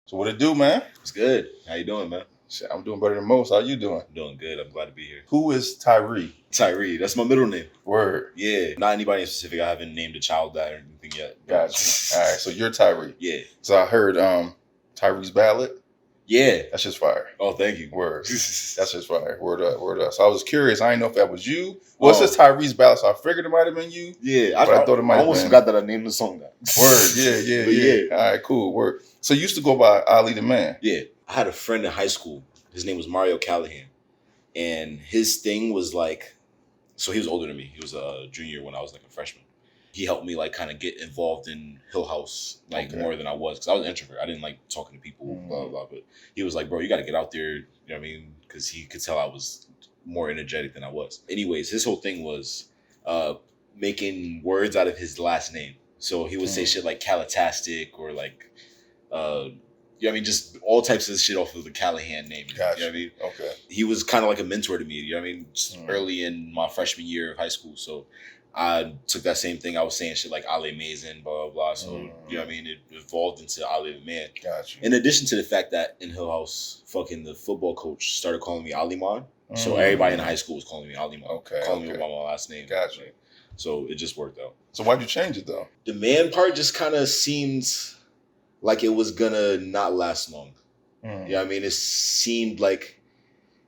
So what it do, man? It's good. How you doing, man? Shit, I'm doing better than most. How you doing? I'm doing good. I'm glad to be here. Who is Tyree? Tyree. That's my middle name. Word. Yeah. Not anybody in specific. I haven't named a child that or anything yet. Gotcha. All right. So you're Tyree. Yeah. So I heard Tyree's ballad. Yeah. That's just fire. Oh, thank you. Word. That's just fire. Word up. Word up. So I was curious. I didn't know if that was you. Well, it says Tyree's ballad, so I figured it might have been you. Yeah. But I thought it might have been. I almost forgot that I named the song that. Word. Yeah. All right. Cool. Word. So you used to go by Ali the Man. Yeah. I had a friend in high school. His name was Mario Callahan. And his thing was like, so he was older than me. He was a junior when I was like a freshman. He helped me like kind of get involved in Hill House like more than I was, because I was an introvert. I didn't like talking to people, blah, blah, blah. But he was like, bro, you got to get out there. You know what I mean? Because he could tell I was more energetic than I was. Anyways, his whole thing was making words out of his last name. So he would say shit like Calatastic or like, you know what I mean? Just all types of shit off of the Callahan name. Gotcha. You know what I mean? Okay. He was kind of like a mentor to me, you know what I mean? Just early in my freshman year of high school. So I took that same thing. I was saying shit like Ali Mason, blah, blah, blah. So, you know what I mean? It evolved into Ali the Man. Gotcha. In addition to the fact that in Hill House, fucking the football coach started calling me Ali Man. So everybody in high school was calling me Ali Man. Calling me by my last name. Gotcha. So it just worked out. So why'd you change it though? The man part just kind of seemed like it was gonna not last long. You know what I mean? It seemed like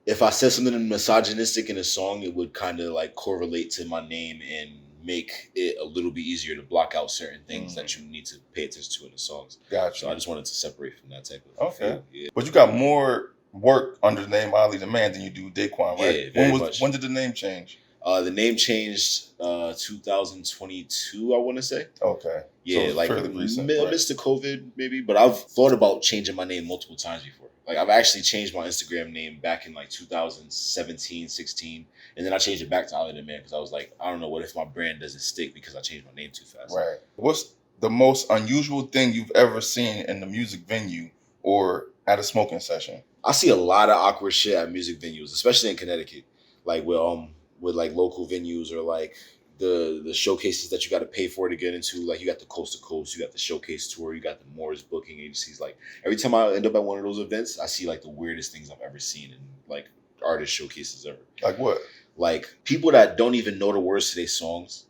if I said something misogynistic in a song, it would kind of like correlate to my name and make it a little bit easier to block out certain things that you need to pay attention to in the songs. Gotcha. So I just wanted to separate from that type of feel. Yeah. But you got more work under the name Ali the Man than you do Daykwion, right? Yeah, very much. When did the name change? The name changed 2022, I want to say. Okay. Yeah, so like recent, amidst the COVID maybe, but I've thought about changing my name multiple times before. Like I've actually changed my Instagram name back in like 2017, 16, and then I changed it back to Ali the Man because I was like, I don't know, what if my brand doesn't stick because I changed my name too fast? Right. What's the most unusual thing you've ever seen in the music venue or at a smoking session? I see a lot of awkward shit at music venues, especially in Connecticut, like with like local venues or like the showcases that you got to pay for to get into. Like you got the Coast to Coast, you got the Showcase Tour, you got the Moore's booking agencies. Like every time I end up at one of those events, I see like the weirdest things I've ever seen in like artist showcases ever. Like what? Like people that don't even know the words to their songs,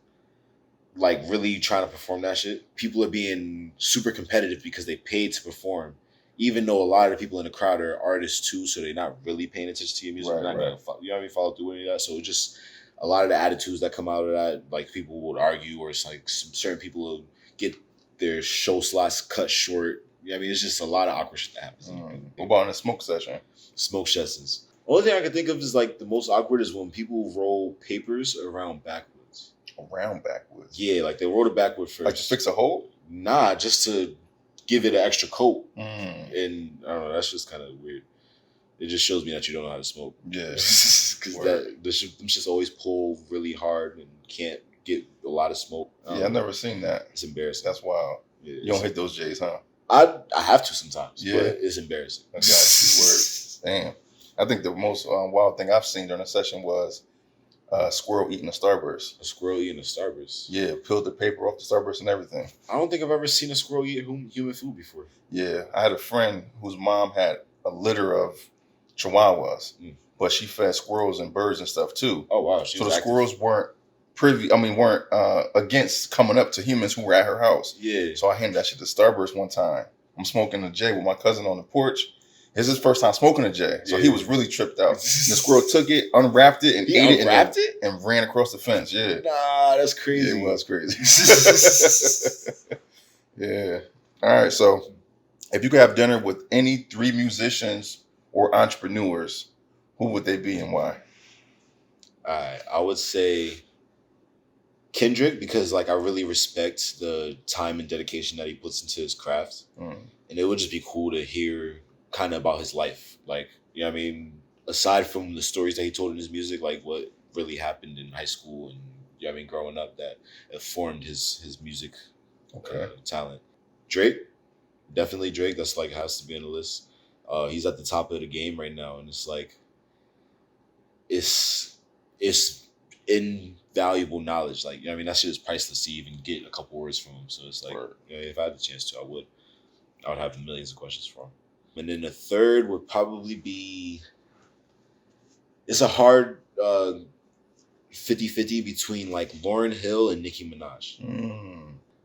like really trying to perform that shit. People are being super competitive because they paid to perform, even though a lot of the people in the crowd are artists too, so they're not really paying attention to your music. Right, Not gonna, you know what I mean? Follow through with any of that. So just a lot of the attitudes that come out of that, like people would argue, or it's like certain people will get their show slots cut short. You know what I mean? It's just a lot of awkward shit that happens. What about in a smoke session? Smoke sessions. Only thing I can think of is like the most awkward is when people roll papers around backwards. Around backwards? Yeah, like they roll it backward first. Like to fix a hole? Nah, just to give it an extra coat. And I don't know, that's just kind of weird. It just shows me that you don't know how to smoke. Yeah. Because them just always pull really hard and can't get a lot of smoke. I've never seen that. It's embarrassing. That's wild. Yeah, you don't hit those J's, huh? I have to sometimes. Yeah. But it's embarrassing. I got you. Word. Damn. I think the most wild thing I've seen during a session was a squirrel eating a Starburst. A squirrel eating a Starburst? Yeah, peeled the paper off the Starburst and everything. I don't think I've ever seen a squirrel eat human food before. Yeah, I had a friend whose mom had a litter of chihuahuas, but she fed squirrels and birds and stuff too. Oh wow! So the squirrels weren't against coming up to humans who were at her house. Yeah. So I handed that shit to Starburst one time. I'm smoking a J with my cousin on the porch. It's his first time smoking a J, so he was really tripped out. And the squirrel took it, unwrapped it, and ate it, and ran across the fence. Yeah. Nah, that's crazy. Yeah, it was crazy. Yeah. All right. So, if you could have dinner with any 3 musicians or entrepreneurs, who would they be and why? I would say Kendrick, because like I really respect the time and dedication that he puts into his craft, and it would just be cool to hear kind of about his life, like, you know what I mean, aside from the stories that he told in his music, like what really happened in high school and, you know what I mean, growing up that formed his music talent. Drake, definitely Drake. That's like has to be on the list. He's at the top of the game right now, and it's like it's invaluable knowledge. Like, you know what I mean, that shit is priceless to even get a couple words from him. So it's like, you know, if I had the chance to, I would have millions of questions for him. And then the third would probably be, it's a hard 50-50 between like Lauryn Hill and Nicki Minaj.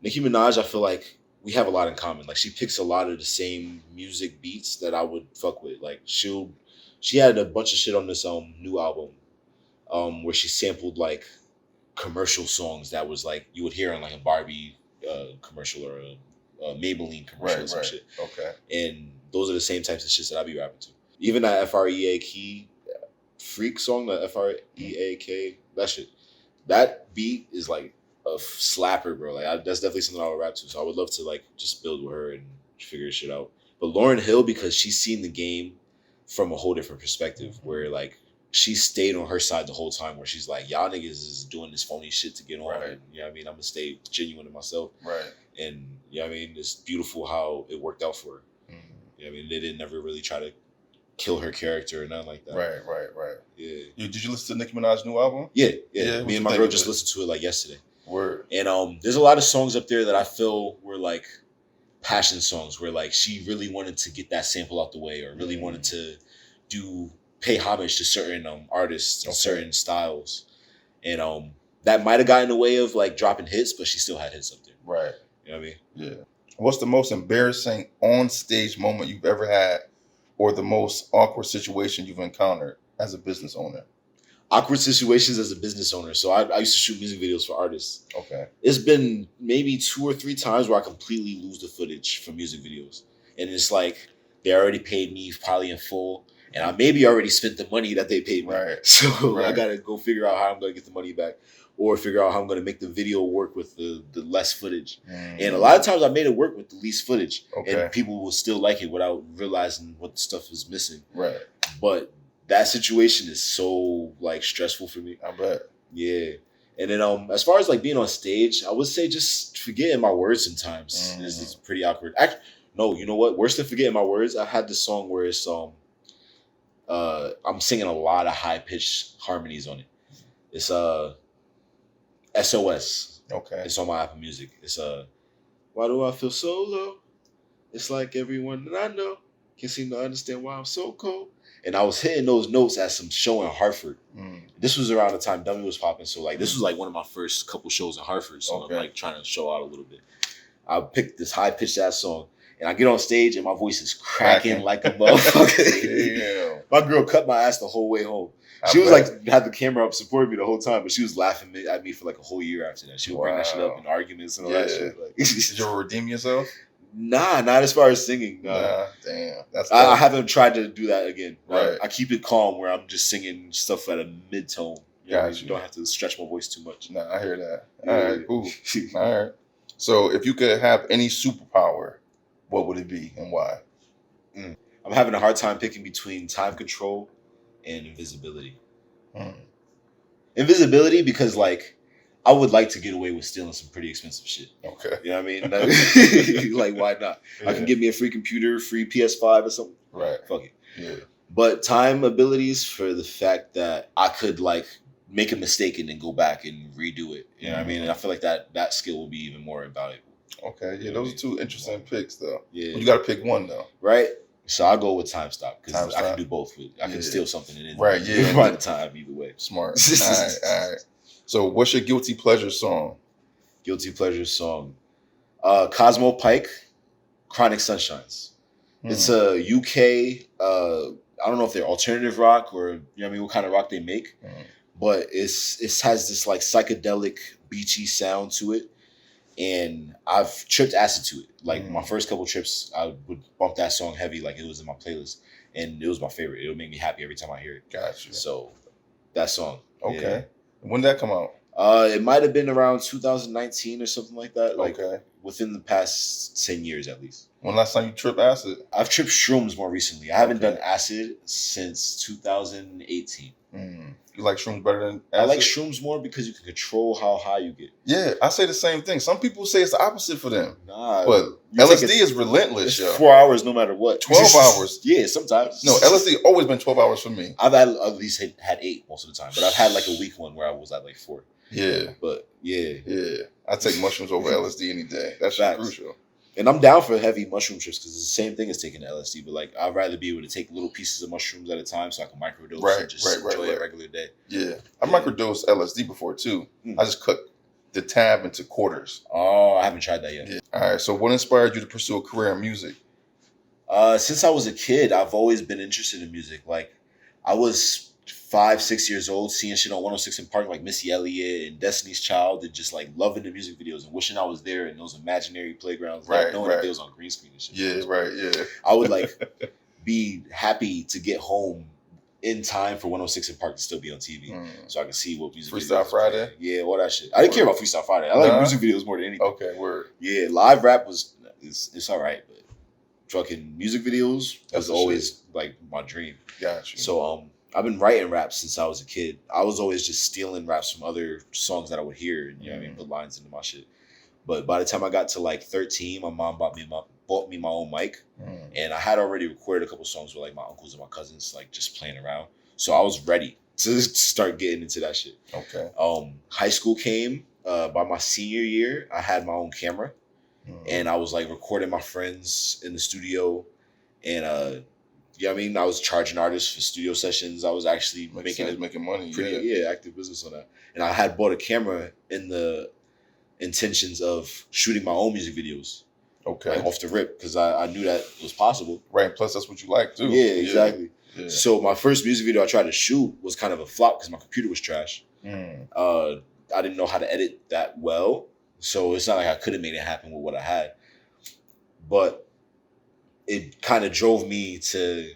Nicki Minaj, I feel like we have a lot in common. Like she picks a lot of the same music beats that I would fuck with. Like she had a bunch of shit on this new album where she sampled like commercial songs that was like you would hear on like a Barbie commercial or a Maybelline commercial or some shit. Okay. And those are the same types of shits that I be rapping to. Even that FREAK Freak song, the FREAK, that shit. That beat is like a slapper, bro. Like that's definitely something I would rap to. So I would love to like just build with her and figure shit out. But Lauryn Hill, because she's seen the game from a whole different perspective, where like she stayed on her side the whole time, where she's like, y'all niggas is doing this phony shit to get on. Right. And, you know what I mean? I'm gonna stay genuine to myself. Right. And you know what I mean? It's beautiful how it worked out for her. You know what I mean? They didn't never really try to kill her character or nothing like that. Right. Yeah. Did you listen to Nicki Minaj's new album? Yeah. Me Me and my girl just listened to it like yesterday. Word. And there's a lot of songs up there that I feel were like passion songs, where like she really wanted to get that sample out the way, or really wanted to pay homage to certain artists and certain styles. And that might have gotten in the way of like dropping hits, but she still had hits up there. Right. You know what I mean? Yeah. What's the most embarrassing on stage moment you've ever had, or the most awkward situation you've encountered as a business owner? Awkward situations as a business owner. So I used to shoot music videos for artists. Okay. It's been maybe 2 or 3 times where I completely lose the footage for music videos. And it's like they already paid me probably in full, and I maybe already spent the money that they paid me. Right. So I got to go figure out how I'm going to get the money back, or figure out how I'm going to make the video work with the less footage. And a lot of times I made it work with the least footage. Okay. And people will still like it without realizing what the stuff is missing. Right. But that situation is so like stressful for me. I bet. Yeah. And then as far as like being on stage, I would say just forgetting my words sometimes is pretty awkward. Actually, no, you know what? Worse than forgetting my words, I had this song where it's I'm singing a lot of high pitched harmonies on it. It's SOS. Okay. It's on my Apple Music. It's why do I feel so low? It's like everyone that I know can't seem to understand why I'm so cold. And I was hitting those notes at some show in Hartford. This was around the time Dummy was popping. So like this was like one of my first couple shows in Hartford. So I'm like trying to show out a little bit. I picked this high pitched ass song, and I get on stage and my voice is cracking like a motherfucker. My girl cut my ass the whole way home. She was like, had the camera up supporting me the whole time, but she was laughing at me for like a whole year after that. She would bring that shit up in arguments and all that shit. Like, did you redeem yourself? Nah, not as far as singing. Nah, damn. I haven't tried to do that again. Right. I keep it calm where I'm just singing stuff at a mid-tone. You don't have to stretch my voice too much. Nah, I hear that. All right, cool. All right. So if you could have any superpower, what would it be and why? I'm having a hard time picking between time control and invisibility. Invisibility because like I would like to get away with stealing some pretty expensive shit. Okay. You know what I mean? Like, why not? I can get me a free computer, free PS5 or something. Right. Fuck it. Yeah. But time abilities for the fact that I could like make a mistake and then go back and redo it. You know what I mean? And I feel like that skill will be even more invaluable. Okay. Yeah, those are 2 interesting picks though. Yeah. But you got to pick one though. Right? So I'll go with time stop because I can do both. I can steal something and then by the time either way. Smart. All right. So what's your guilty pleasure song? Guilty pleasure song. Cosmo Pike, Chronic Sunshines. It's a UK, I don't know if they're alternative rock or, you know what I mean, what kind of rock they make. But it has this like psychedelic beachy sound to it. And I've tripped acid to it. Like my first couple trips, I would bump that song heavy like it was in my playlist. And it was my favorite. It'll make me happy every time I hear it. Gotcha. So that song. Okay. Yeah. When did that come out? It might have been around 2019 or something like that. Like within the past 10 years at least. When last time you tripped acid? I've tripped shrooms more recently. I haven't done acid since 2018. You like shrooms better than acid? I like shrooms more because you can control how high you get. Yeah, I say the same thing. Some people say it's the opposite for them. Nah. But LSD is relentless, it's 4 hours no matter what. 12 hours. Yeah, sometimes. No, LSD always been 12 hours for me. I've at least had 8 most of the time. But I've had like a week one where I was at like 4. Yeah. But yeah. Yeah. I take mushrooms over LSD any day. That's crucial. And I'm down for heavy mushroom trips because it's the same thing as taking LSD. But like, I'd rather be able to take little pieces of mushrooms at a time so I can microdose and just enjoy a regular day. Yeah, I microdosed LSD before too. I just cut the tab into quarters. Oh, I haven't tried that yet. Yeah. All right. So, what inspired you to pursue a career in music? Since I was a kid, I've always been interested in music. Like, I was 5, 6 years old, seeing shit on 106 in Park, like Missy Elliott and Destiny's Child, and just like loving the music videos and wishing I was there in those imaginary playgrounds, like knowing that they was on green screen and shit. Yeah, right, yeah. I would like be happy to get home in time for 106 in Park to still be on TV, so I can see what music. Freestyle Friday, yeah, all that shit. I didn't care about Freestyle Friday. I like music videos more than anything. Okay, word. Yeah, live rap it's all right, but fucking music videos was always like my dream. Gotcha. So I've been writing raps since I was a kid. I was always just stealing raps from other songs that I would hear, and you know what I mean, put lines into my shit. But by the time I got to like 13, my mom bought me my own mic, and I had already recorded a couple songs with like my uncles and my cousins, like just playing around. So I was ready to start getting into that shit. Okay. High school came. By my senior year, I had my own camera, and I was like recording my friends in the studio, and you know what I mean? I was charging artists for studio sessions. I was actually making money. Active business on that. And I had bought a camera in the intentions of shooting my own music videos. Okay. Like off the rip, because I knew that it was possible. Right. Plus, that's what you like too. Yeah, exactly. Yeah. So my first music video I tried to shoot was kind of a flop because my computer was trash. I didn't know how to edit that well. So it's not like I could have made it happen with what I had. But it kind of drove me to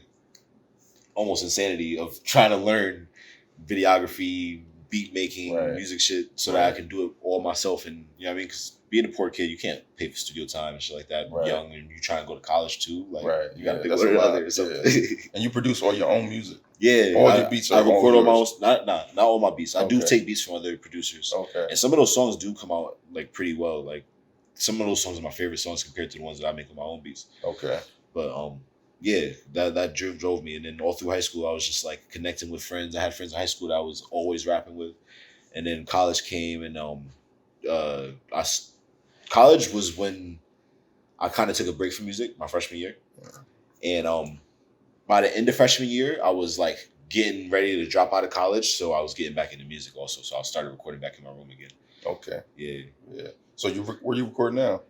almost insanity of trying to learn videography, beat making, music shit, so that I can do it all myself. And you know what I mean? Because being a poor kid, you can't pay for studio time and shit like that. Young, and you try and go to college too. Like, you got to pick one or another or something. And you produce all your own music. Yeah, all your beats. I record all my own. Not all my beats. I do take beats from other producers. Okay, and some of those songs do come out like pretty well. Like some of those songs are my favorite songs compared to the ones that I make with my own beats. Okay. But yeah, that drove me, and then all through high school, I was just like connecting with friends. I had friends in high school that I was always rapping with, and then college came, and college was when I kind of took a break from music my freshman year, and by the end of freshman year, I was like getting ready to drop out of college, so I was getting back into music also. So I started recording back in my room again. Okay. Yeah. So where you recording now?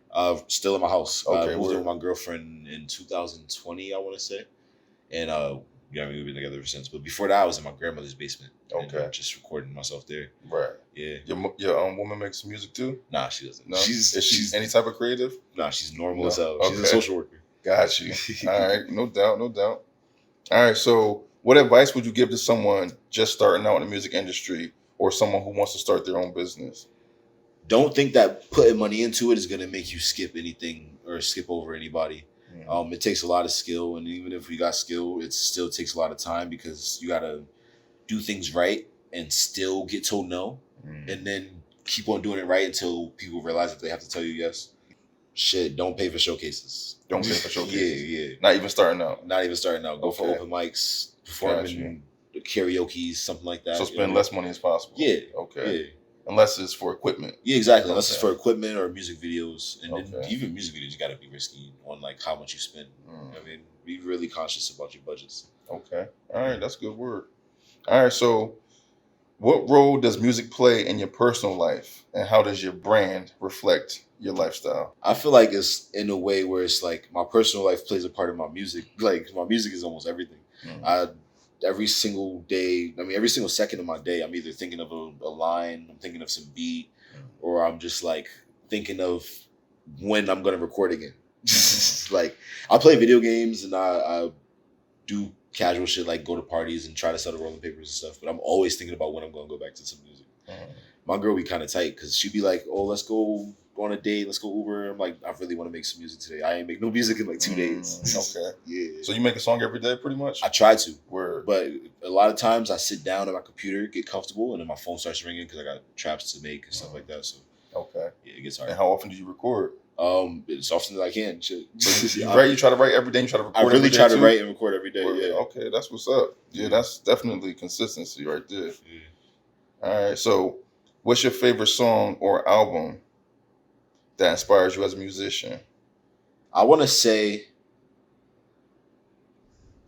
Still in my house. Okay, I moved in with my girlfriend in 2020, I want to say, and yeah, we've been together ever since. But before that, I was in my grandmother's basement. Okay, and, just recording myself there. Right. Yeah. Your woman makes music too? Nah, she doesn't. No. She's any type of creative? Nah, she's normal as hell. She's a social worker. Got you. All right, no doubt. All right, so what advice would you give to someone just starting out in the music industry, or someone who wants to start their own business? Don't think that putting money into it is going to make you skip anything or skip over anybody. It takes a lot of skill, and even if you got skill, it still takes a lot of time because you got to do things right and still get told no, and then keep on doing it right until people realize that they have to tell you yes. Shit, don't pay for showcases. Don't pay for showcases. Yeah. Not even starting out. Go for open mics, performing karaoke, something like that. So spend less money as possible. Yeah. Okay. Yeah. Unless it's for equipment. Yeah, exactly. Unless it's for equipment or music videos. And then even music videos, you got to be risky on like how much you spend. I mean, be really conscious about your budgets. Okay. All right. That's good word. All right. So what role does music play in your personal life, and how does your brand reflect your lifestyle? I feel like it's in a way where it's like my personal life plays a part of my music. Like my music is almost everything. Every single day, every single second of my day, I'm either thinking of a line, I'm thinking of some beat, or I'm just like thinking of when I'm going to record again. Like I play video games and I do casual shit like go to parties and try to sell the rolling papers and stuff, but I'm always thinking about when I'm going to go back to some music. My girl be kind of tight because she'd be like, oh, let's go on a date, let's go Uber. I'm like, I really want to make some music today. I ain't make no music in like 2 days. Okay. Yeah. So you make a song every day pretty much? I try to. But a lot of times I sit down at my computer, get comfortable, and then my phone starts ringing because I got traps to make and stuff like that. So yeah, it gets hard. And how often do you record? As often as I can. Shit. So you try to write every day, you try to record I really try to write and record every day. Yeah. Okay, that's what's up. Yeah, that's definitely consistency right there. Yeah. All right, so what's your favorite song or album that inspires you as a musician? I want to say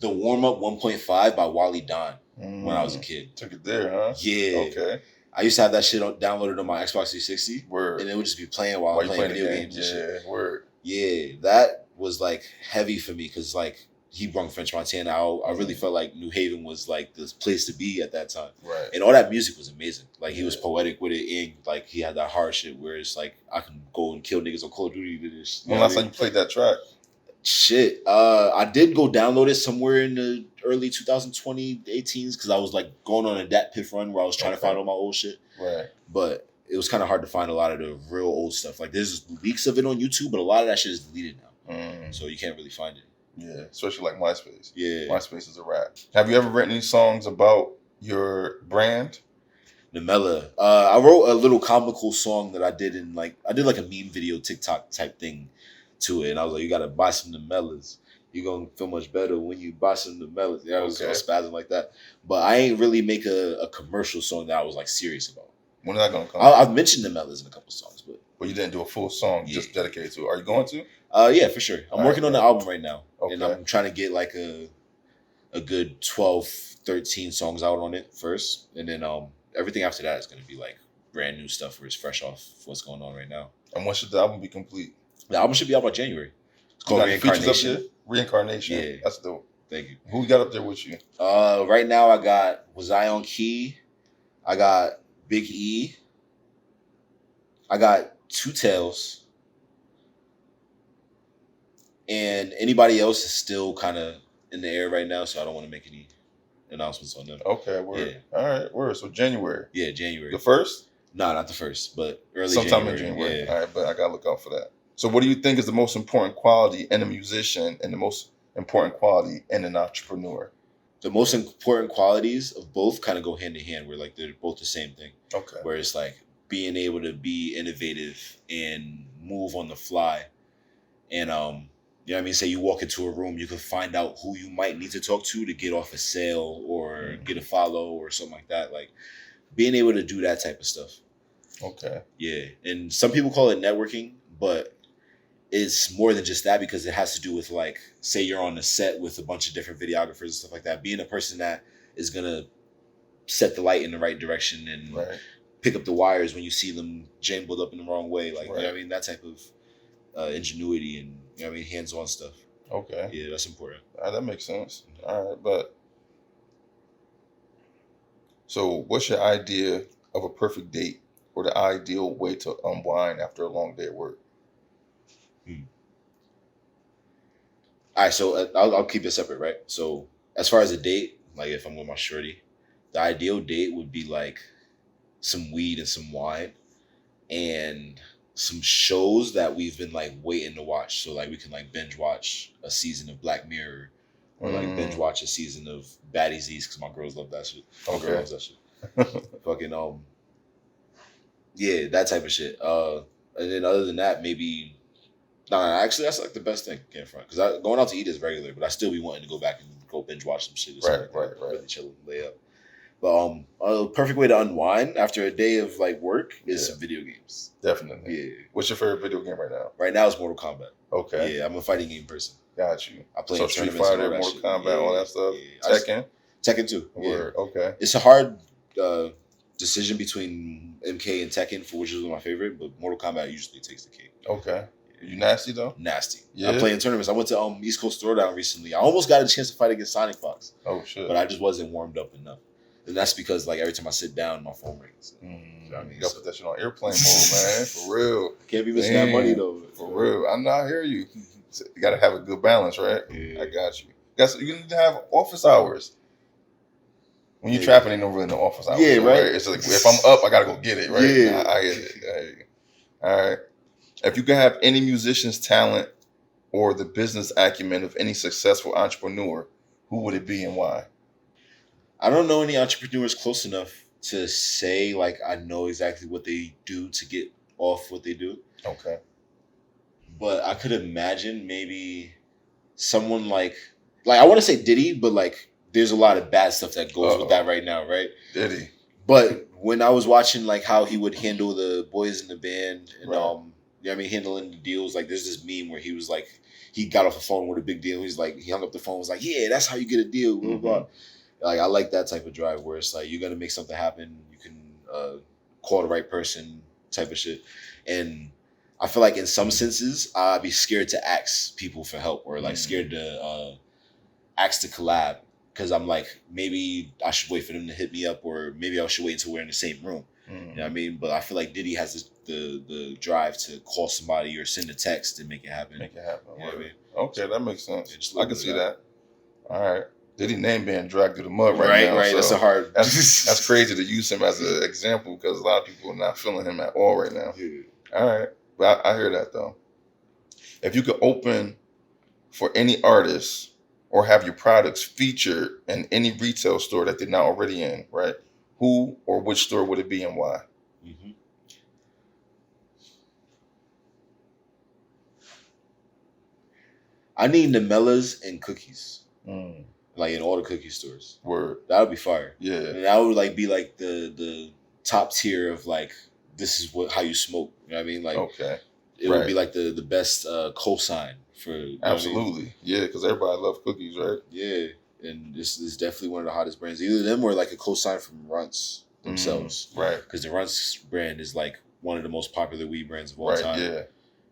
the Warm Up 1.5 by Wally Don when I was a kid. Took it there, huh? Yeah. Okay. I used to have that shit downloaded on my Xbox 360. Word. And it would just be playing while I'm playing video games and shit. Yeah, word. Yeah, that was like heavy for me because like he brought French Montana out. I really felt like New Haven was like the place to be at that time. Right. And all that music was amazing. Like he was poetic with it and like he had that hard shit where it's like I can go and kill niggas on Call of Duty to this. When last time you played that track? Shit. I did go download it somewhere in the early 2020 18s because I was like going on a Dat Piff run where I was trying to find all my old shit. Right. But it was kind of hard to find a lot of the real old stuff. Like there's leaks of it on YouTube, but a lot of that shit is deleted now. So you can't really find it. Yeah, especially like MySpace. Yeah. MySpace is a wrap. Have you ever written any songs about your brand? Namela. I wrote a little comical song that I did like a meme video TikTok type thing to it. And I was like, you gotta buy some Namelas. You're gonna feel much better when you buy some Namelas. Yeah, I was spazzing like that. But I ain't really make a commercial song that I was like serious about. When is that gonna come? I've mentioned Namelas in a couple songs, but you didn't do a full song just dedicated to it. Are you going to? Yeah, for sure. I'm working on the album right now. Okay. And I'm trying to get like a good 12, 13 songs out on it first. And then everything after that is gonna be like brand new stuff where it's fresh off what's going on right now. And when should the album be complete? The album should be out by January. It's called Reincarnation. Reincarnation. Yeah. That's dope. Thank you. Who you got up there with you? Right now I got Was I on Key? I got Big E. I got Two Tails. And anybody else is still kind of in the air right now, so I don't want to make any announcements on them. Okay, word. Yeah. All right, word. So January. Yeah, January. The first? No, not the first, but early sometime January. in January. Yeah. All right, but I gotta look out for that. So what do you think is the most important quality in a musician and the most important quality in an entrepreneur? The most important qualities of both kind of go hand in hand, where like they're both the same thing. Okay. Where it's like being able to be innovative and move on the fly. And you know what I mean? Say you walk into a room, you can find out who you might need to talk to get off a sale or get a follow or something like that. Like being able to do that type of stuff. Okay. Yeah. And some people call it networking, but it's more than just that because it has to do with like, say you're on a set with a bunch of different videographers and stuff like that. Being a person that is going to set the light in the right direction and pick up the wires when you see them jumbled up in the wrong way. Like, you know what I mean? That type of ingenuity and, you know what I mean, hands-on stuff. Okay. Yeah, that's important. That makes sense. All right, but so what's your idea of a perfect date or the ideal way to unwind after a long day at work? All right, so I'll keep it separate, right? So as far as a date, like if I'm with my shorty, the ideal date would be like some weed and some wine and some shows that we've been like waiting to watch. So like we can like binge watch a season of Black Mirror or like binge watch a season of Baddies East because my girls love that shit. My girl loves that shit. Fucking yeah, that type of shit. And then other than that, maybe actually that's like the best thing in front because going out to eat is regular, but I still be wanting to go back and go binge watch some shit. Right. Really chill and lay up. But a perfect way to unwind after a day of like work is some video games. Definitely. Yeah. What's your favorite video game right now? Right now it's Mortal Kombat. Okay. Yeah, I'm a fighting game person. Got you. I play Street Fighter, Mortal Kombat, all that stuff. Yeah. Tekken too. Word. Okay. It's a hard decision between MK and Tekken for which is my favorite, but Mortal Kombat usually takes the cake. Okay. You nasty though? Nasty. Yeah. I play in tournaments. I went to East Coast Throwdown recently. I almost got a chance to fight against Sonic Fox. Oh shit. But I just wasn't warmed up enough. And that's because like every time I sit down, my phone rings. You know what I mean? You gotta put that shit on airplane mode, man. For real. Can't be missing that money though. For real. I hear you. You gotta have a good balance, right? Yeah. I got you. You need to have office hours. When you're trapping, ain't no really no office hours. Yeah, right. It's like if I'm up, I gotta go get it, right? Yeah. I get it. All right. If you could have any musician's talent or the business acumen of any successful entrepreneur, who would it be and why? I don't know any entrepreneurs close enough to say like I know exactly what they do to get off what they do. Okay. But I could imagine maybe someone like I want to say Diddy, but like there's a lot of bad stuff that goes with that right now, right? Diddy. But when I was watching like how he would handle the boys in the band and you know what I mean, handling the deals. Like there's this meme where he was like, he got off the phone with a big deal. He's like, he hung up the phone, was like, yeah, that's how you get a deal. Blah, blah, blah. Like I like that type of drive where it's like you're gonna make something happen. You can call the right person, type of shit. And I feel like in some senses, I'd be scared to ask people for help or like scared to ask to collab because I'm like, maybe I should wait for them to hit me up or maybe I should wait until we're in the same room. You know what I mean? But I feel like Diddy has the drive to call somebody or send a text and make it happen. Make it happen. You know what I mean? Okay, that makes sense. Yeah, I can see that. All right. Diddy name being dragged through the mud right now. Right. So that's a hard. That's crazy to use him as an example because a lot of people are not feeling him at all right now. Yeah. All right. But I hear that though. If you could open for any artist or have your products featured in any retail store that they're not already in, right? Who or which store would it be and why? Mm-hmm. I need Namelas and cookies. Like in all the cookie stores. Word. That would be fire. Yeah. And that would like be like the top tier of like this is how you smoke. You know what I mean? Like okay. It would be like the best cosign for absolutely. I mean? Yeah, because everybody loves cookies, right? Yeah. And this is definitely one of the hottest brands. Either them or like a cosign from Runts themselves. Right. Because the Runts brand is like one of the most popular weed brands of all time. Yeah.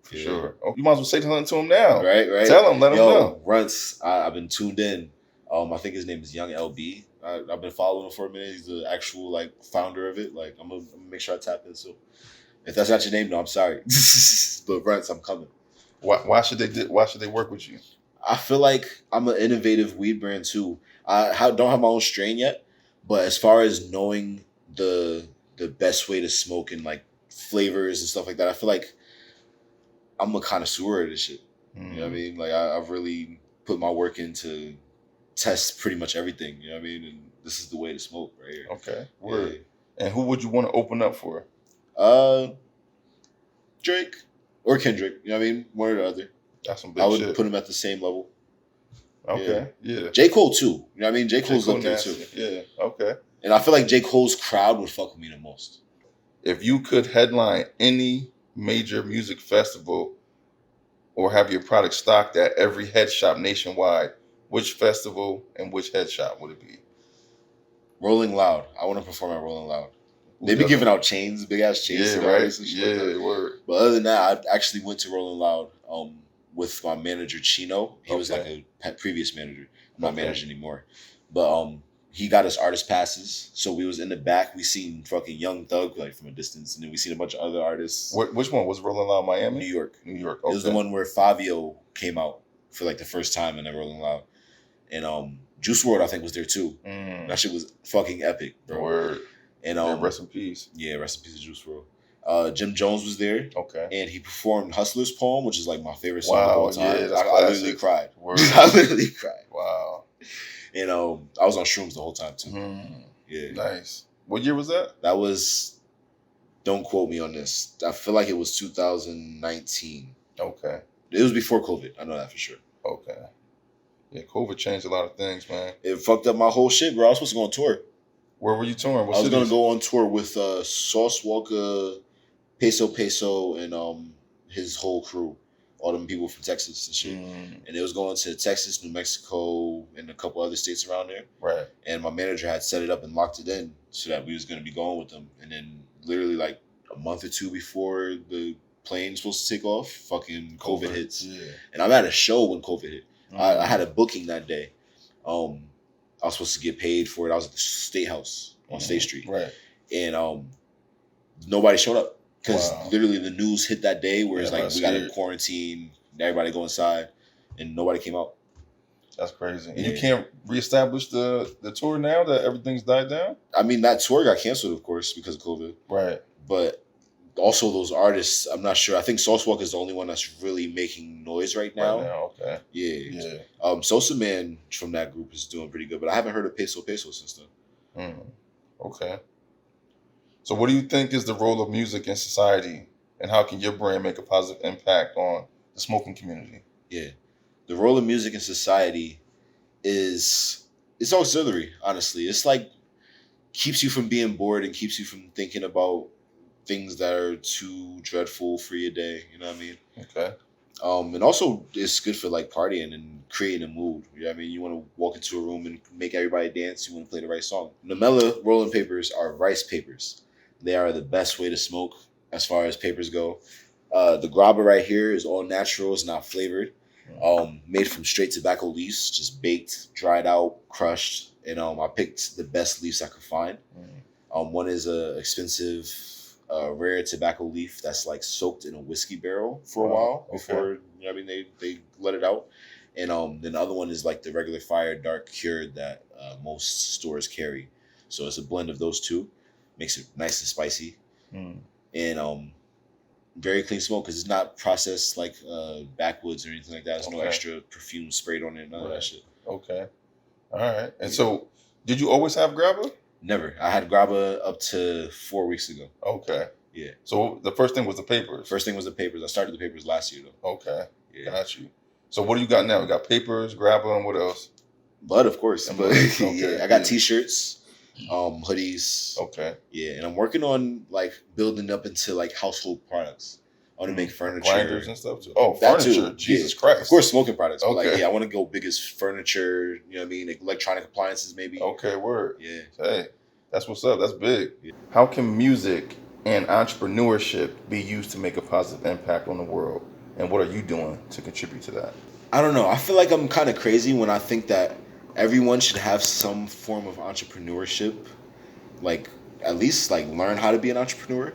For sure. Oh, you might as well say something to him now. Right. Tell him, let him know. Runts, I've been tuned in. I think his name is Young LB. I've been following him for a minute. He's the actual like founder of it. Like I'm gonna make sure I tap in. So if that's not your name, no, I'm sorry. But Runts, I'm coming. Why should they work with you? I feel like I'm an innovative weed brand too. I don't have my own strain yet, but as far as knowing the best way to smoke and like flavors and stuff like that, I feel like I'm a connoisseur of this shit. You know what I mean? Like I've really put my work into test pretty much everything. You know what I mean? And this is the way to smoke right here. Okay. Word. Yeah. And who would you want to open up for? Drake or Kendrick. You know what I mean? One or the other. That's some big shit. I would put him at the same level. Okay. Yeah. J. Cole too. You know what I mean? J. Cole's up there too. Yeah. Okay. And I feel like J. Cole's crowd would fuck with me the most. If you could headline any major music festival or have your product stocked at every head shop nationwide, which festival and which head shop would it be? Rolling Loud. I want to perform at Rolling Loud. They be giving out chains, big ass chains. Yeah, right. Yeah, word. But other than that, I actually went to Rolling Loud with my manager Chino. He was like a previous manager. I'm not managing anymore. But he got us artist passes. So we was in the back. We seen fucking Young Thug like from a distance. And then we seen a bunch of other artists. Which one? Was Rolling Loud Miami? New York. Okay. It was the one where Fabio came out for like the first time in the Rolling Loud. And Juice WRLD, I think, was there too. That shit was fucking epic, bro. Word. And rest in peace. Yeah, rest in peace of Juice WRLD. Jim Jones was there. Okay. And he performed Hustler's Poem, which is like my favorite song of all time. Yeah, I literally cried. Word. I literally cried. Wow. And I was on shrooms the whole time too. Yeah. Nice. What year was that? That was, don't quote me on this. I feel like it was 2019. Okay. It was before COVID. I know that for sure. Okay. Yeah, COVID changed a lot of things, man. It fucked up my whole shit, bro. I was supposed to go on tour. Where were you touring? I was going to go on tour with Sauce Walker, Peso, and his whole crew. All them people from Texas and shit. And it was going to Texas, New Mexico, and a couple other states around there. Right. And my manager had set it up and locked it in so that we was going to be going with them. And then literally like a month or two before the plane was supposed to take off, fucking COVID hits. Yeah. And I'm at a show when COVID hit. I had a booking that day. I was supposed to get paid for it. I was at the State House on State Street. Right. And nobody showed up. Because literally the news hit that day where it's like we got to quarantine, everybody go inside, and nobody came out. That's crazy. And you can't reestablish the tour now that everything's died down? I mean, that tour got canceled, of course, because of COVID. Right. But also those artists, I'm not sure. I think Sauce Walker is the only one that's really making noise right now. Okay. Yeah. Sosa Man from that group is doing pretty good, but I haven't heard of Peso since then. Okay. So what do you think is the role of music in society, and how can your brand make a positive impact on the smoking community? Yeah. The role of music in society it's auxiliary, honestly. It's like keeps you from being bored and keeps you from thinking about things that are too dreadful for your day. You know what I mean? Okay. And also it's good for like partying and creating a mood. You know what I mean? You want to walk into a room and make everybody dance. You want to play the right song. Namela rolling papers are rice papers. They are the best way to smoke as far as papers go. The grabba right here is all natural. It's not flavored. Made from straight tobacco leaves, just baked, dried out, crushed. And I picked the best leaves I could find. One is a expensive rare tobacco leaf that's like soaked in a whiskey barrel for a while before you know what I mean they let it out. And then the other one is like the regular fire dark cured that most stores carry. So it's a blend of those two, makes it nice and spicy. And very clean smoke because it's not processed like backwoods or anything like that. There's no extra perfume sprayed on it, none of that shit. Okay. All right. And so, did you always have grabba? Never. I had grabba up to 4 weeks ago. Okay. Yeah. So the first thing was the papers. First thing was the papers. I started the papers last year though. Okay. Yeah. Got you. So what do you got now? We got papers, grabba, and what else? Bud, of course. But okay. Yeah, I got t-shirts, hoodies. Okay. Yeah, and I'm working on like building up into like household products. I want to make furniture, grinders and stuff too. Oh, that furniture! Too. Jesus Christ! Of course, smoking products. But like, yeah, I want to go big as furniture. You know what I mean? Like electronic appliances, maybe. Okay, word. Yeah. Hey, that's what's up. That's big. Yeah. How can music and entrepreneurship be used to make a positive impact on the world? And what are you doing to contribute to that? I don't know. I feel like I'm kind of crazy when I think that everyone should have some form of entrepreneurship. Like, at least like learn how to be an entrepreneur.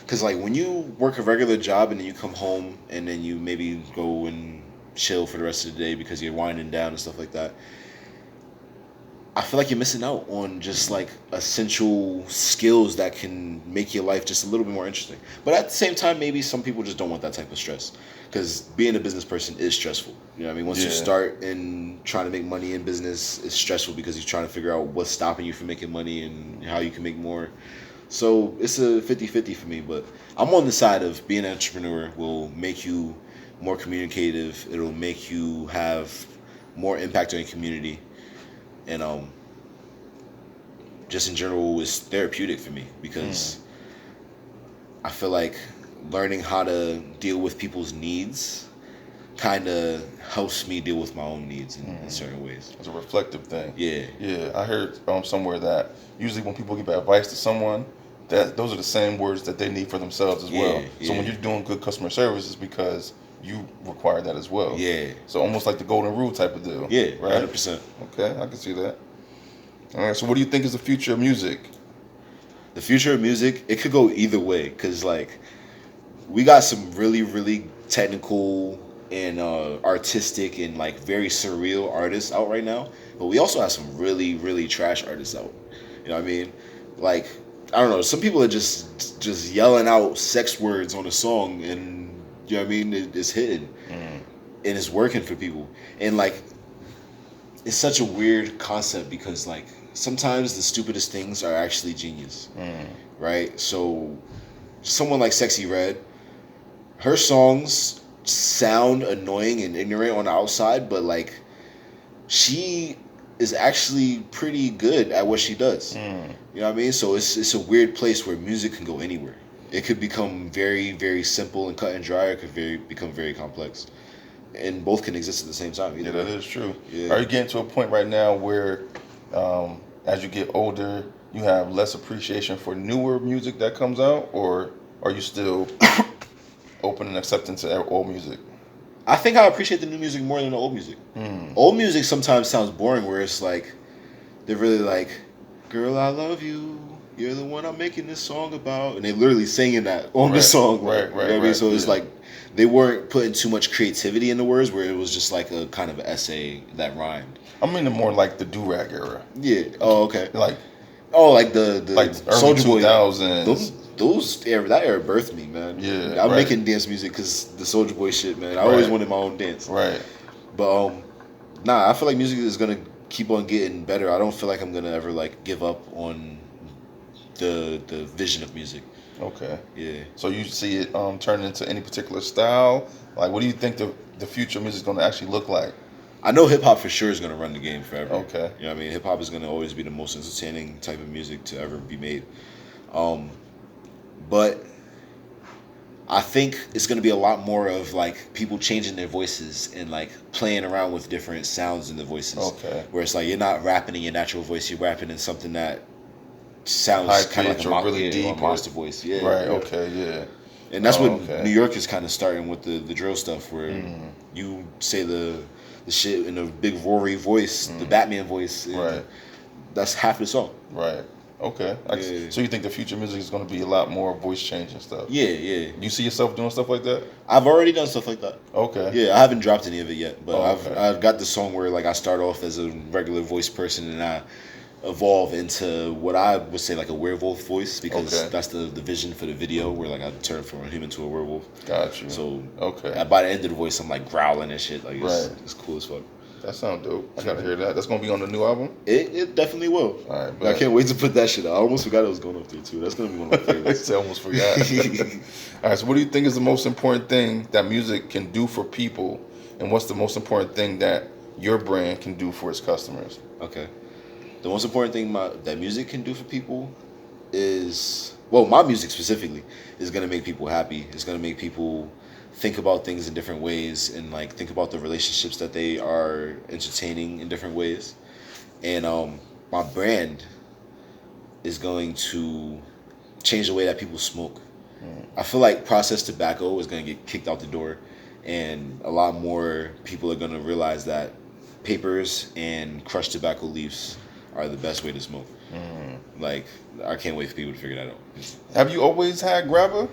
Because like when you work a regular job and then you come home and then you maybe go and chill for the rest of the day because you're winding down and stuff like that, I feel like you're missing out on just like essential skills that can make your life just a little bit more interesting. But at the same time, maybe some people just don't want that type of stress because being a business person is stressful. You know what I mean? Once you start and trying to make money in business, it's stressful because you're trying to figure out what's stopping you from making money and how you can make more. So it's a 50-50 for me, but I'm on the side of being an entrepreneur will make you more communicative. It'll make you have more impact on your community. And just in general, it's therapeutic for me because I feel like learning how to deal with people's needs kind of helps me deal with my own needs in certain ways. It's a reflective thing. Yeah. Yeah, I heard somewhere that usually when people give advice to someone, that those are the same words that they need for themselves as well. So when you're doing good customer service, it's because you require that as well. Yeah. So almost like the golden rule type of deal. Yeah, right? 100%. Okay, I can see that. All right, so what do you think is the future of music? The future of music, it could go either way because like we got some really, really technical and artistic and like very surreal artists out right now, but we also have some really, really trash artists out. You know what I mean? Like, I don't know, some people are just yelling out sex words on a song and you know what I mean, it's hitting and it's working for people. And like it's such a weird concept because like sometimes the stupidest things are actually genius. Right? So someone like Sexy Red, her songs sound annoying and ignorant on the outside, but like she is actually pretty good at what she does. You know what I mean? So it's a weird place where music can go anywhere. It could become very, very simple and cut and dry, or it could become very complex. And both can exist at the same time. Yeah, that is true. Yeah. Are you getting to a point right now where as you get older, you have less appreciation for newer music that comes out, or are you still open and accepting to old music? I think I appreciate the new music more than the old music. Old music sometimes sounds boring where it's like, they're really like, girl, I love you. You're the one I'm making this song about. And they're literally singing that on the song. Right. You know what I mean? So it's like, they weren't putting too much creativity in the words where it was just like a kind of an essay that rhymed. I mean more like the do-rag era. Yeah. Oh, okay. Like the like early 2000s. That era birthed me, man. Yeah, I'm making dance music because the Soulja Boy shit, man. I always wanted my own dance. Right. But I feel like music is gonna keep on getting better. I don't feel like I'm gonna ever like give up on the vision of music. Okay. Yeah. So you see it turning into any particular style? Like, what do you think the future of music is going to actually look like? I know hip hop for sure is going to run the game forever. Okay. You know what I mean? Hip hop is going to always be the most entertaining type of music to ever be made. But I think it's gonna be a lot more of like people changing their voices and like playing around with different sounds in the voices. Okay. Where it's like you're not rapping in your natural voice, you're rapping in something that sounds kind of like a really deep or a monster voice. Yeah. Right. Yeah. Okay. Yeah. And that's what New York is kind of starting with the drill stuff, where you say the shit in a big roary voice, the Batman voice. Right. That's half the song. Right. Okay. So you think the future music is going to be a lot more voice changing stuff? Yeah, yeah. You see yourself doing stuff like that? I've already done stuff like that. Okay. Yeah, I haven't dropped any of it yet, but okay. I've got the song where like I start off as a regular voice person and I evolve into what I would say like a werewolf voice, because that's the vision for the video, where like I turn from a human to a werewolf. Got you. So by the end of the voice, I'm like growling and shit. Like it's cool as fuck. That sounds dope. I gotta hear that. That's gonna be on the new album? It definitely will. All right, I can't wait to put that shit out. I almost forgot it was going up there too. That's gonna be one of my favorites. I almost forgot. All right, so what do you think is the most important thing that music can do for people, and what's the most important thing that your brand can do for its customers? Okay. The most important thing that music can do for people is, well, my music specifically is gonna make people happy. It's gonna make people think about things in different ways, and like think about the relationships that they are entertaining in different ways. And my brand is going to change the way that people smoke. I feel like processed tobacco is going to get kicked out the door, and a lot more people are going to realize that papers and crushed tobacco leaves are the best way to smoke. Like, I can't wait for people to figure that out. Have you always had grabber?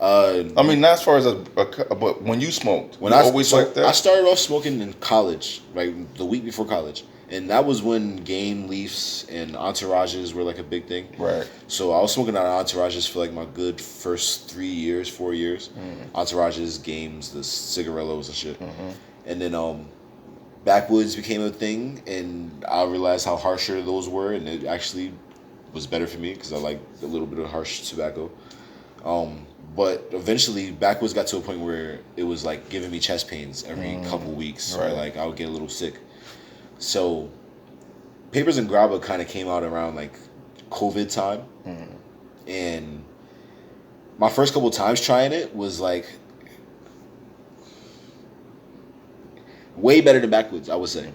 I mean, not as far as but when you smoked, when I always like that. I started off smoking in college, like the week before college, and that was when game leafs and entourages were like a big thing. Right. So I was smoking out of entourages for like my good first 4 years. Entourages, games, the cigarillos and shit, and then backwoods became a thing, and I realized how harsher those were, and it actually was better for me because I like a little bit of harsh tobacco. But eventually, backwoods got to a point where it was like giving me chest pains every couple weeks. Right. Or like I would get a little sick. So, papers and grabba kind of came out around like COVID time, and my first couple times trying it was like way better than backwoods, I would say.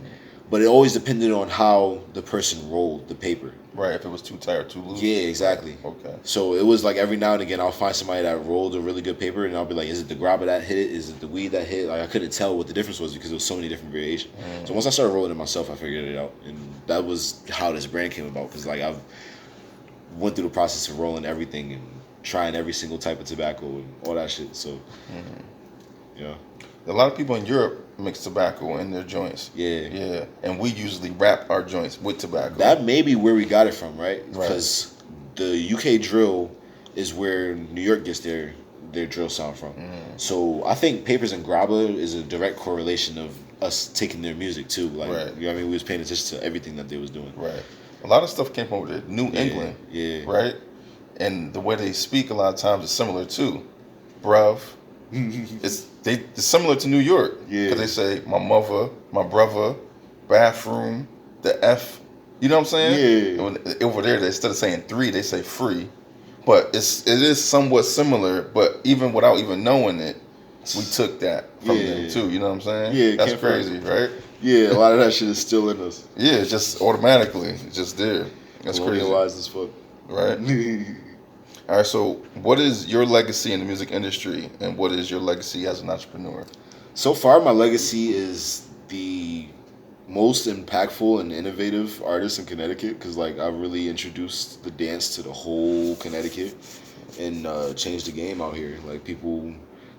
But it always depended on how the person rolled the paper. Right, if it was too tight or too loose. Yeah, exactly. Okay. So it was like every now and again I'll find somebody that rolled a really good paper, and I'll be like, is it the grabba that hit it? Is it the weed that hit it? Like, I couldn't tell what the difference was because there was so many different variations. So once I started rolling it myself, I figured it out. And that was how this brand came about, because like I've went through the process of rolling everything and trying every single type of tobacco and all that shit. So, yeah. A lot of people in Europe mix tobacco in their joints. Yeah. And we usually wrap our joints with tobacco. That may be where we got it from, right? Because the UK drill is where New York gets their drill sound from. So I think papers and grabba is a direct correlation of us taking their music too. Like, you know what I mean? We was paying attention to everything that they was doing. Right. A lot of stuff came from over there. New England. Yeah. Right? And the way they speak a lot of times is similar too. Bruv. It's similar to New York. Yeah. Because they say my mother, my brother, bathroom, the F. You know what I'm saying? Yeah. Over there, instead of saying 3, they say free. But it is somewhat similar. But even without even knowing it, we took that from them too. You know what I'm saying? Yeah. That's crazy, right? Yeah. A lot of that shit is still in us. Yeah, it's just automatically, it's just there. That's crazy. Colonialized as fuck. Right. All right, so what is your legacy in the music industry, and what is your legacy as an entrepreneur? So far, my legacy is the most impactful and innovative artist in Connecticut, because like I really introduced the dance to the whole Connecticut and changed the game out here. Like, people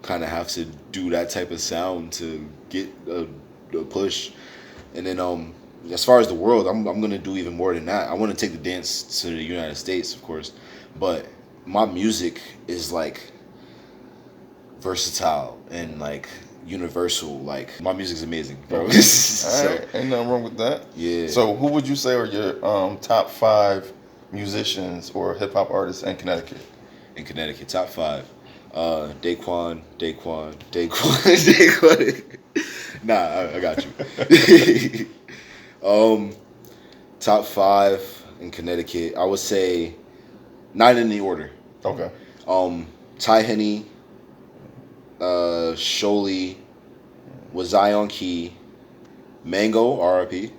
kind of have to do that type of sound to get a push. And then as far as the world, I'm going to do even more than that. I want to take the dance to the United States, of course, but my music is like versatile and like universal. Like, my music's amazing, bro. So, all right. Ain't nothing wrong with that. Yeah. So who would you say are your top 5 musicians or hip hop artists in Connecticut? In Connecticut, top 5. Daykwion. Nah, I got you. Top 5 in Connecticut, I would say, not in any order. Okay. Ty Henney, Sholey, was Zion Key, Mango, R.I.P.,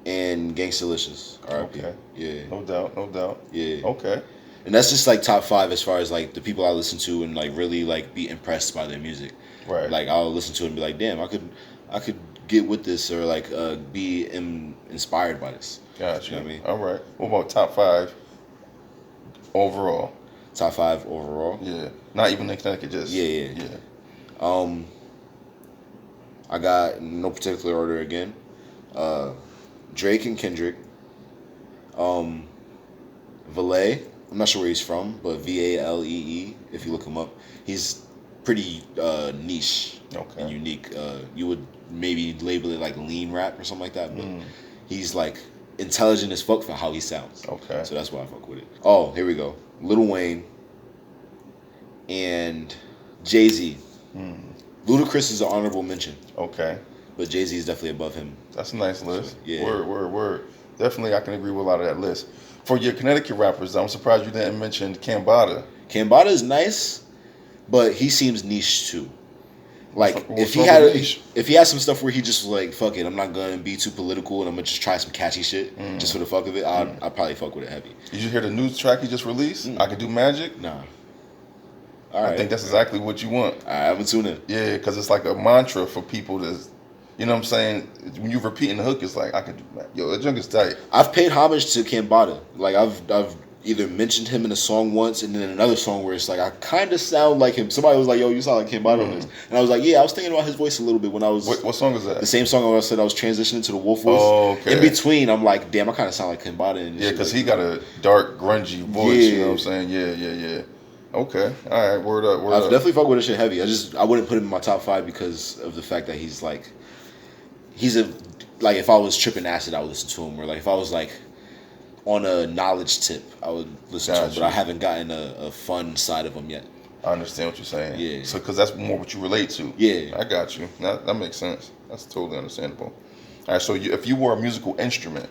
and Gangstalicious, R.I.P. Okay. Yeah. No doubt. Yeah. Okay. And that's just like top 5 as far as like the people I listen to and like really like be impressed by their music. Right. Like I'll listen to it and be like, damn, I could get with this or like be inspired by this. Gotcha. You know what I mean? All right. What about top 5 overall? Top 5 overall. Yeah. Not even in Connecticut. Just Yeah. I got no particular order again. Drake and Kendrick. Valee. I'm not sure where he's from, but Valee. If you look him up, he's pretty niche and unique. You would maybe label it like lean rap or something like that, but he's like intelligent as fuck for how he sounds. Okay. So that's why I fuck with it. Oh, here we go. Lil Wayne and Jay-Z. Ludacris is an honorable mention. Okay. But Jay-Z is definitely above him. That's a nice list. So, yeah. Word. Definitely, I can agree with a lot of that list. For your Connecticut rappers, I'm surprised you didn't mention Cambada. Cambada is nice, but he seems niche too. Like if he had some stuff where he just was like, fuck it, I'm not gonna be too political and I'm gonna just try some catchy shit just for the fuck of it, I'd probably fuck with it heavy. Did you hear the new track he just released? I Can Do Magic? Nah. I think that's exactly what you want. I'm gonna tune in. Yeah, because it's like a mantra for people to, you know what I'm saying? When you're repeating the hook, it's like, I can do that. Yo, that junk is tight. I've paid homage to Cambada. Like I've either mentioned him in a song once and then in another song where it's like I kind of sound like him. Somebody was like, yo, you sound like Cambada on this. And I was like, yeah, I was thinking about his voice a little bit when I was... What song is that? The same song I said I was transitioning to the Wolf voice. Oh, okay. In between, I'm like, damn, I kind of sound like Cambada. Yeah, because he got a dark, grungy voice, you know what I'm saying? Yeah. Okay. All right, word up. I definitely fuck with this shit heavy. I wouldn't put him in my top 5 because of the fact that he's if I was tripping acid, I would listen to him. Or like if I was like on a knowledge tip, I would listen to him. But I haven't gotten a fun side of him yet. I understand what you're saying. Yeah. So because that's more what you relate to. Yeah. I got you. That makes sense. That's totally understandable. All right. So if you were a musical instrument,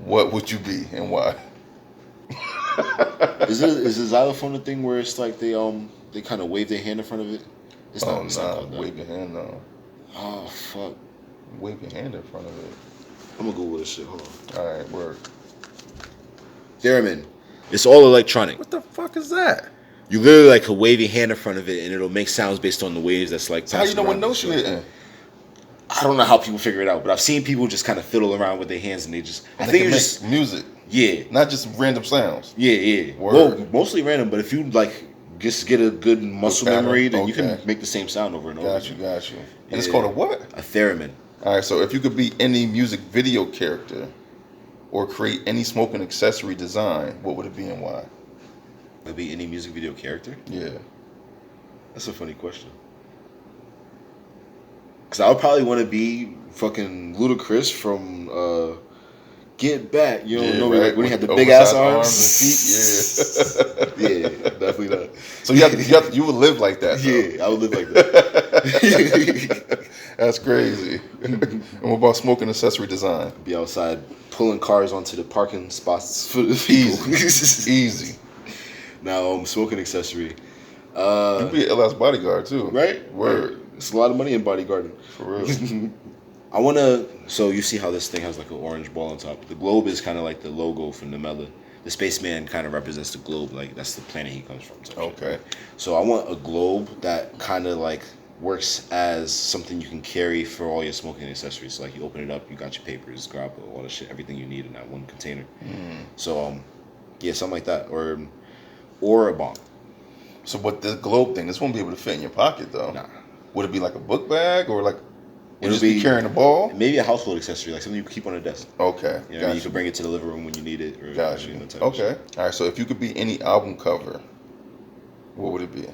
what would you be and why? Is the xylophone a thing where it's like they kind of wave their hand in front of it? It's not wave your hand though. Oh fuck. Wave your hand in front of it. I'm gonna Google this shit. Hold on. All right, word. Theremin. It's all electronic. What the fuck is that? You literally like could wave your hand in front of it and it'll make sounds based on the waves that's like. So how you know what notes you're hitting? I don't know how people figure it out, but I've seen people just kind of fiddle around with their hands and they just. I think it's just music. Yeah. Not just random sounds. Yeah. Word. Well, mostly random, but if you like just get a good muscle memory, then you can make the same sound over and over. Got you. And it's called a what? A theremin. All right, so if you could be any music video character or create any smoking accessory design, what would it be and why? Would be any music video character? Yeah. That's a funny question. Because I would probably want to be fucking Ludacris from Get Back. You don't know right. when he had the big ass arms and feet. Yeah, definitely not. So you would live like that. Though. Yeah, I would live like that. That's crazy. And what about smoking accessory design? Be outside pulling cars onto the parking spots for the people. Easy. Now, smoking accessory. You'd be an LS bodyguard too. Right? Word. It's a lot of money in bodyguarding. For real. I want to... So you see how this thing has like an orange ball on top. The globe is kind of like the logo for Namela. The spaceman kind of represents the globe. Like that's the planet he comes from. Okay. So I want a globe that kind of like works as something you can carry for all your smoking accessories. So like you open it up, you got your papers, grab all the shit, everything you need in that one container. So yeah, something like that, or a bomb. So what the globe thing? This won't be able to fit in your pocket though. Nah. Would it be like a book bag or like? Would just be carrying a ball? Maybe a household accessory, like something you can keep on a desk. Okay. You know, you can bring it to the living room when you need it. Or, gotcha. Okay. All right. So if you could be any album cover, what would it be?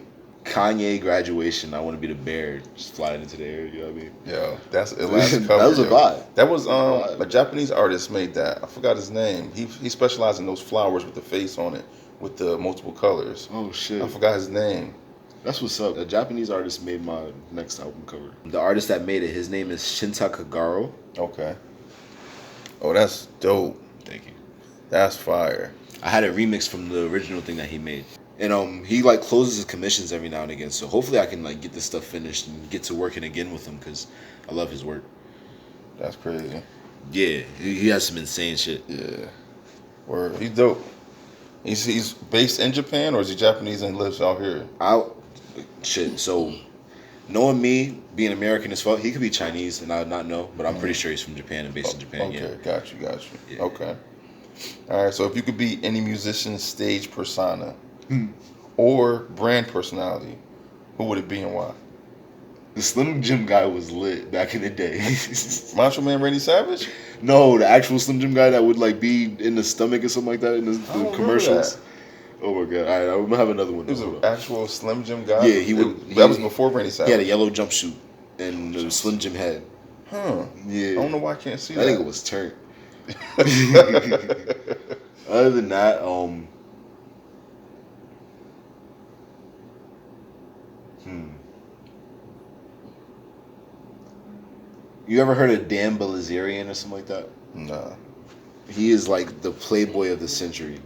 Kanye Graduation. I want to be the bear just flying into the air. You know what I mean? Yeah, that's a cover. That was a vibe. That was a Japanese artist made that. I forgot his name. He specialized in those flowers with the face on it with the multiple colors. Oh shit! I forgot his name. That's what's up. A Japanese artist made my next album cover. The artist that made it, his name is Shinta Kagaro. Okay. Oh, that's dope. Thank you. That's fire. I had a remix from the original thing that he made. And he like closes his commissions every now and again. So hopefully I can like get this stuff finished and get to working again with him because I love his work. That's crazy. Yeah, he has some insane shit. Yeah, word. He's dope. He's based in Japan, or is he Japanese and lives out here? Shit. So knowing me, being American as fuck, he could be Chinese and I would not know, but I'm pretty sure he's from Japan and based in Japan. Okay, yeah. got you. Yeah. Okay. All right. So if you could be any musician's stage persona or brand personality, who would it be and why? The Slim Jim guy was lit back in the day. Macho Man Randy Savage? No, the actual Slim Jim guy that would like be in the stomach or something like that in the commercials. Oh my god! All right, I'm gonna have another one. He was an actual Slim Jim guy. Yeah, he would. That was before Randy Savage. He had a yellow jumpsuit and the Slim Jim head. Huh? Yeah. I don't know why I can't see that. I think it was turned. Other than that, You ever heard of Dan Bilzerian or something like that? Nah. He is like the playboy of the century.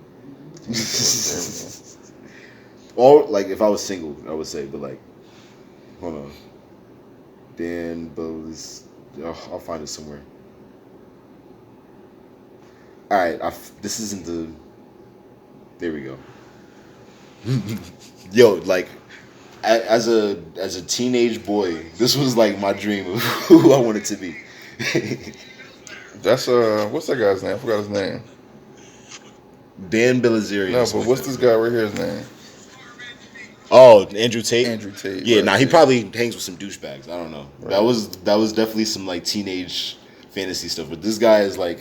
Or like if I was single, I would say, but like, hold on. Dan Bilz. I'll find it somewhere. All right, this isn't the. There we go. Yo, like, as a teenage boy, this was like my dream of who I wanted to be. That's what's that guy's name? I forgot his name. Dan Bilzerian. No, but what's this guy right here's name? Oh, Andrew Tate. Andrew Tate. Yeah, right. nah, he probably hangs with some douchebags. I don't know. Right. That was definitely some like teenage fantasy stuff. But this guy is like,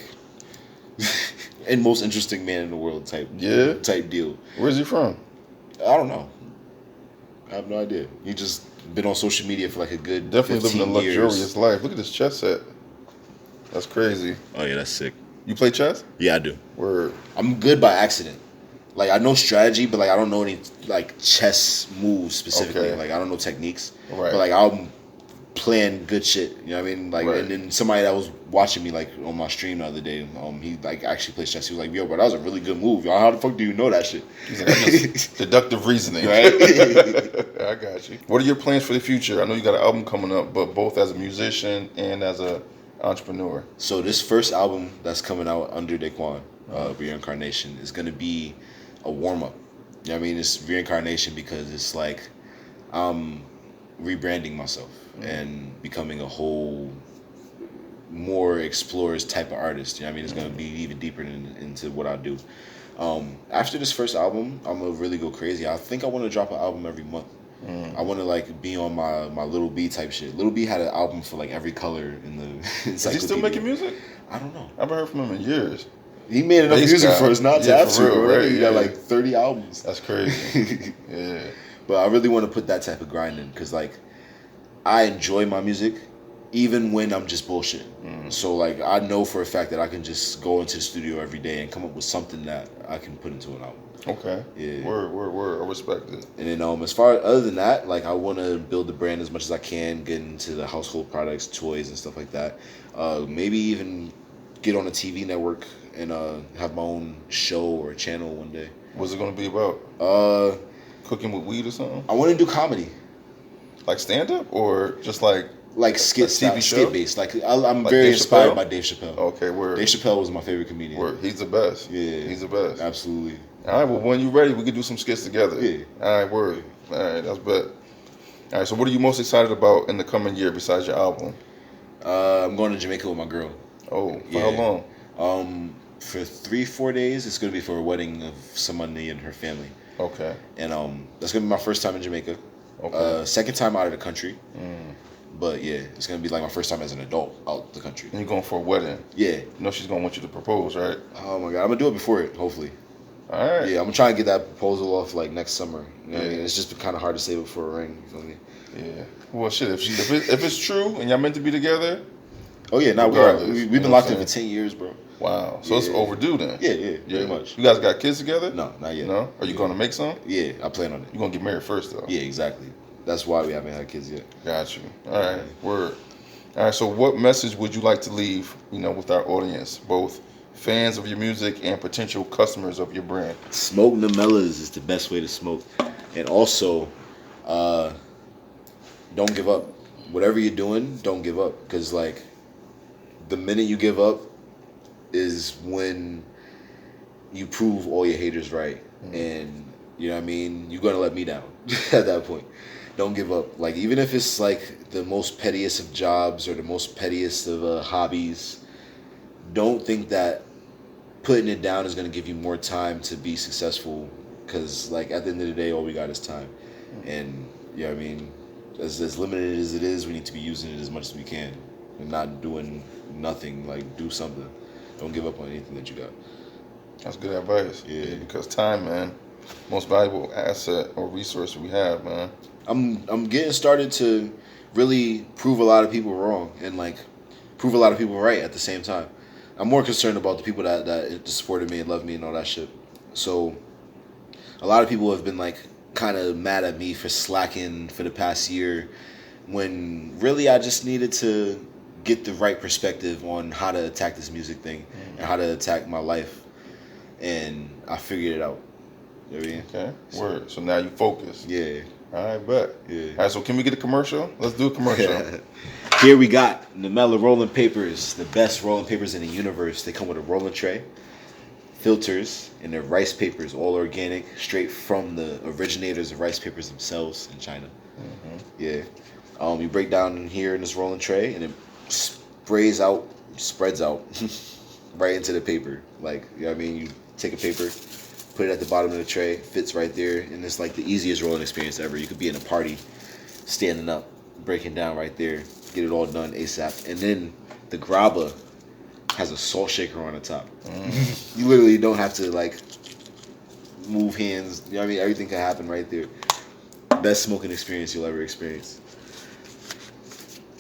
and most interesting man in the world type deal. Where's he from? I don't know. I have no idea. He just been on social media for like a good Definitely living a 15 luxurious years. life. Look at this chess set. That's crazy. Oh yeah, that's sick. You play chess? Yeah, I do. Word. I'm good by accident. Like I know strategy, but like I don't know any like chess moves specifically. Okay. Like I don't know techniques. Right. But like I'm playing good shit. You know what I mean? Like Right. and then somebody that was watching me like on my stream the other day, he like actually plays chess. He was like, "Yo, bro, that was a really good move. Y'all, how the fuck do you know that shit?" He's like, "That's deductive reasoning." Right? I got you. What are your plans for the future? I know you got an album coming up, but both as a musician and as a entrepreneur. So this first album that's coming out under Daykwion, Reincarnation, is gonna be a warm up. You know what I mean? It's reincarnation because it's like I'm rebranding myself and becoming a whole more explorers type of artist. You know what I mean? It's gonna be even deeper into what I do. After this first album, I'm gonna really go crazy. I think I want to drop an album every month. I want to like be on my Little B type shit. Little B had an album for like every color in the. Is he still making music? I don't know. I haven't heard from him in years. He made enough music for us not to have to. Real, right? He got like 30 albums. That's crazy. Yeah. But I really want to put that type of grind in because like I enjoy my music even when I'm just bullshit. So like I know for a fact that I can just go into the studio every day and come up with something that I can put into an album. Okay. Yeah. Word. I respect it. And then as far other than that, like I want to build the brand as much as I can, get into the household products, toys and stuff like that. Maybe even get on a TV network and have my own show or channel one day. What's it gonna be about? Cooking with weed or something? I want to do comedy. Like stand up or just like skit TV show? skit based. Like I'm Like very Dave inspired Chappelle? by Dave Chappelle. Okay, word. Dave Chappelle was my favorite comedian. Word. He's the best. Yeah. He's the best. Absolutely. All right, well, when you're ready, we can do some skits together. Yeah. All right, word. All right, that's bet. All right, so what are you most excited about in the coming year besides your album? I'm going to Jamaica with my girl. Oh, for how long? For 3-4 days. It's going to be for a wedding of somebody and her family. Okay. And that's going to be my first time in Jamaica. Okay. Second time out of the country. But yeah, it's going to be like my first time as an adult out the country. And you're going for a wedding. Yeah. You know she's going to want you to propose, right? Oh my God. I'm going to do it before it, hopefully. All right. Yeah, I'm gonna try and get that proposal off like next summer. You know what I mean? Yeah. It's just kind of hard to save it for a ring. You feel me? Yeah. Well, shit, if it's true and y'all meant to be together. Oh yeah, now Regardless, we've you been know locked what in I'm for 10 years, bro. Wow. So it's Yeah. overdue then. Yeah, pretty much. You guys got kids together? No, not yet. No? Are you going to make some? Yeah, I plan on it. You're going to get married first, though. Yeah, exactly. That's why we haven't had kids yet. Got you. All right. Word. All right. So what message would you like to leave, with our audience, both fans of your music and potential customers of your brand? Smoke Namelas is the best way to smoke. And also, don't give up. Whatever you're doing, don't give up. Because, like, the minute you give up is when you prove all your haters right. And, you know what I mean? You're going to let me down at that point. Don't give up. Like, even if it's, like, the most pettiest of jobs or the most pettiest of hobbies, don't think that putting it down is going to give you more time to be successful. Because, like, at the end of the day, all we got is time. And, you know what I mean? As limited as it is, we need to be using it as much as we can. And not doing nothing. Like, do something. Don't give up on anything that you got. That's good advice. Yeah. Because time, man, most valuable asset or resource we have, man. I'm getting started to really prove a lot of people wrong and, like, prove a lot of people right at the same time. I'm more concerned about the people that supported me and loved me and all that shit. So a lot of people have been, like, kind of mad at me for slacking for the past year when really I just needed to get the right perspective on how to attack this music thing and how to attack my life. And I figured it out. You know what I mean? Okay. Word. So now you focus. Yeah. All right, bet. Yeah. All right, so can we get a commercial? Let's do a commercial. Here we got Namela rolling papers, the best rolling papers in the universe. They come with a rolling tray, filters, and they're rice papers, all organic, straight from the originators of rice papers themselves in China. Yeah. You break down in here in this rolling tray, and it spreads out right into the paper. Like, you know what I mean? You take a paper, put it at the bottom of the tray, fits right there, and it's like the easiest rolling experience ever. You could be in a party, standing up, breaking down right there, get it all done ASAP. And then the grabba has a salt shaker on the top. You literally don't have to, like, move hands. You know what I mean? Everything can happen right there. Best smoking experience you'll ever experience.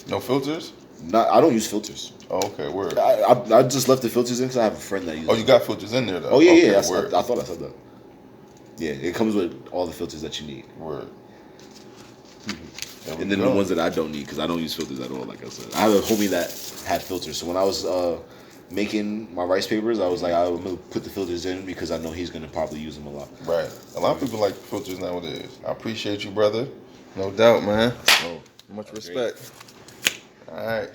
No filters? I don't use filters. Oh, okay, word. I just left the filters in because I have a friend that uses them. You got filters in there, though? Oh, yeah, okay, yeah. Word. I thought I said that. Yeah, it comes with all the filters that you need. Word. And then the ones that I don't need, because I don't use filters at all, like I said. I have a homie that had filters. So when I was making my rice papers, I was like, I'm going to put the filters in because I know he's going to probably use them a lot. Right. A lot of people like filters nowadays. I appreciate you, brother. No doubt, man. So much respect. Great. All right.